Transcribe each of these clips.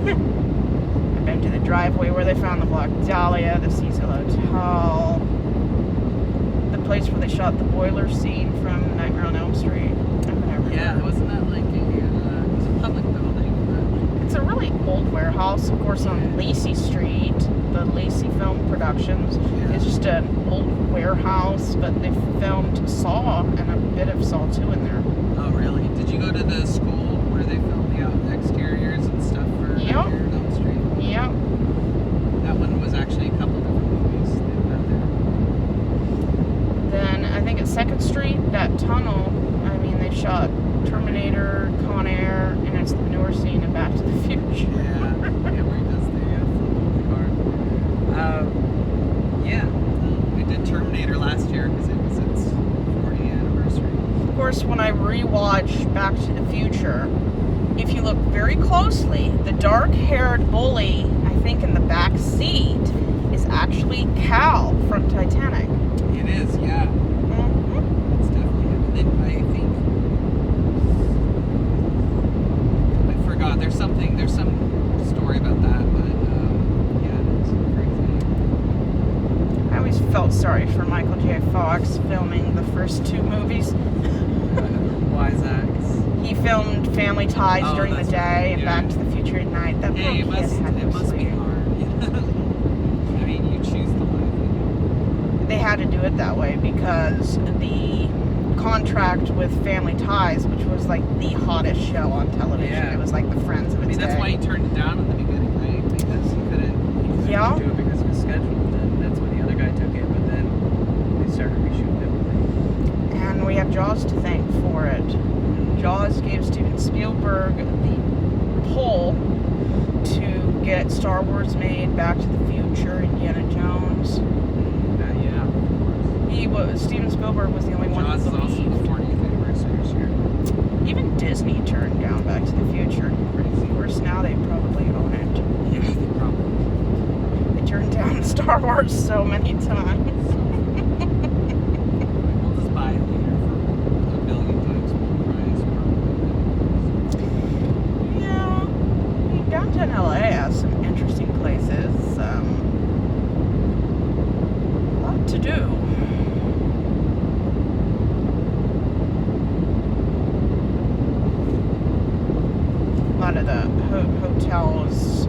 I've been to the driveway where they found the Black Dahlia, the Cecil Hotel, the place where they shot the boiler scene from Nightmare on Elm Street. Yeah, wasn't that like it was a public building? It's a really old warehouse, of course, on Lacey Street, the Lacey Film Productions. Yeah. It's just an old warehouse, but they filmed Saw and a bit of Saw 2 in there. Oh, really? Did you go to the school where they filmed the exteriors and stuff for Yep. Nightmare on Elm Street? Yep. That one was actually a couple different movies they've got there. Then I think at 2nd Street, that tunnel, I mean, they shot Terminator, Con Air, and it's the newer scene in Back to the Future. Yeah, where he does the car. Yeah, we did Terminator last year because it was its 40th anniversary. Of course, when I rewatch Back to the Future, if you look very closely, the dark-haired bully, I think in the back seat, is actually Cal from Titanic. It is, yeah. Mm-hmm. It's definitely him. And then I think I forgot. There's some story about that, but yeah, it's crazy. I always felt sorry for Michael J. Fox filming the first 2 movies. Why is that? 'Cause He filmed Family Ties Oh, during the that's day right, and yeah. Back to the Future at night. That hey, poor kid had no it must be sleep. hard. I mean, you choose the life. They had to do it that way because the contract with Family Ties, which was like the hottest show on television, Yeah. it was like the Friends of I its mean, that's day. why he turned it down in the beginning, right? Because he couldn't Yeah. do it because of his schedule. And that's when the other guy took it, but then they started reshooting everything. And we have Jaws to thank for it. Jaws gave Steven Spielberg the pull to get Star Wars made, Back to the Future, Indiana Jones. Yeah. Steven Spielberg was the only one Jaws who is also believed. the 40th anniversary this year. Even Disney turned down Back to the Future. Of course, now they probably own it. Yeah, they probably. They turned down Star Wars so many times. We'll just buy it later for $1 billion times more price. Yeah. I mean, downtown LA has some interesting places. A lot to do. A lot of the hotels.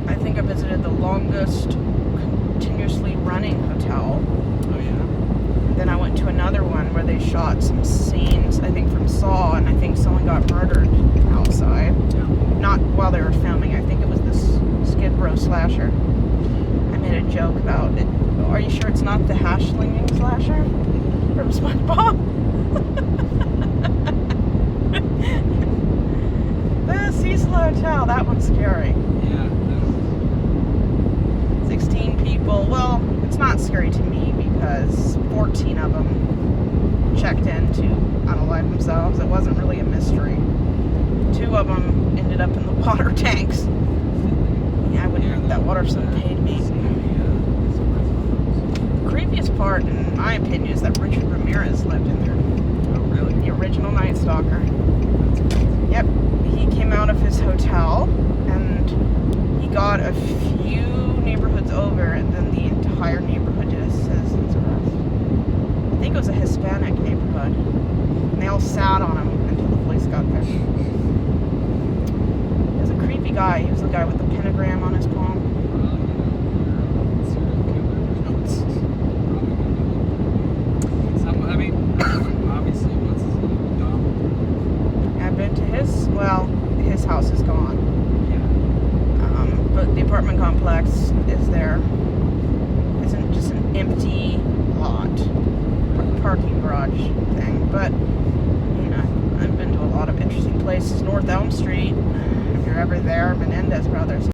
I think I visited the longest continuously running hotel. Oh, yeah. Then I went to another one where they shot some scenes, I think from Saw, and I think someone got murdered outside. Yeah. Not while they were filming. I think it was this Skid Row slasher. I made a joke about it. Are you sure it's not the hash-slinging slasher from SpongeBob? The Cecil Hotel, that one's scary. Yeah. 16 people. Well, it's not scary to me because 14 of them checked in to unalive themselves. It wasn't really a mystery. 2 of them ended up in the water tanks. Yeah, I wouldn't drink that water, so it paid me. The creepiest part, in my opinion, is that Richard Ramirez lived in there. Oh, really? The original Night Stalker. Yep. He came out of his hotel and he got a few neighborhoods over, and then the entire neighborhood did a citizen's arrest. I think it was a Hispanic neighborhood. And they all sat on him until the police got there. He was a creepy guy. He was the guy with the pentagram on his palm. I mean, obviously, what's his name? Dom? I've been to his house is gone. Yeah. But the apartment complex is there. It's just an empty lot, parking garage thing. But, you know, I've been to a lot of interesting places. North Elm Street, if you're ever there, Menendez Brothers.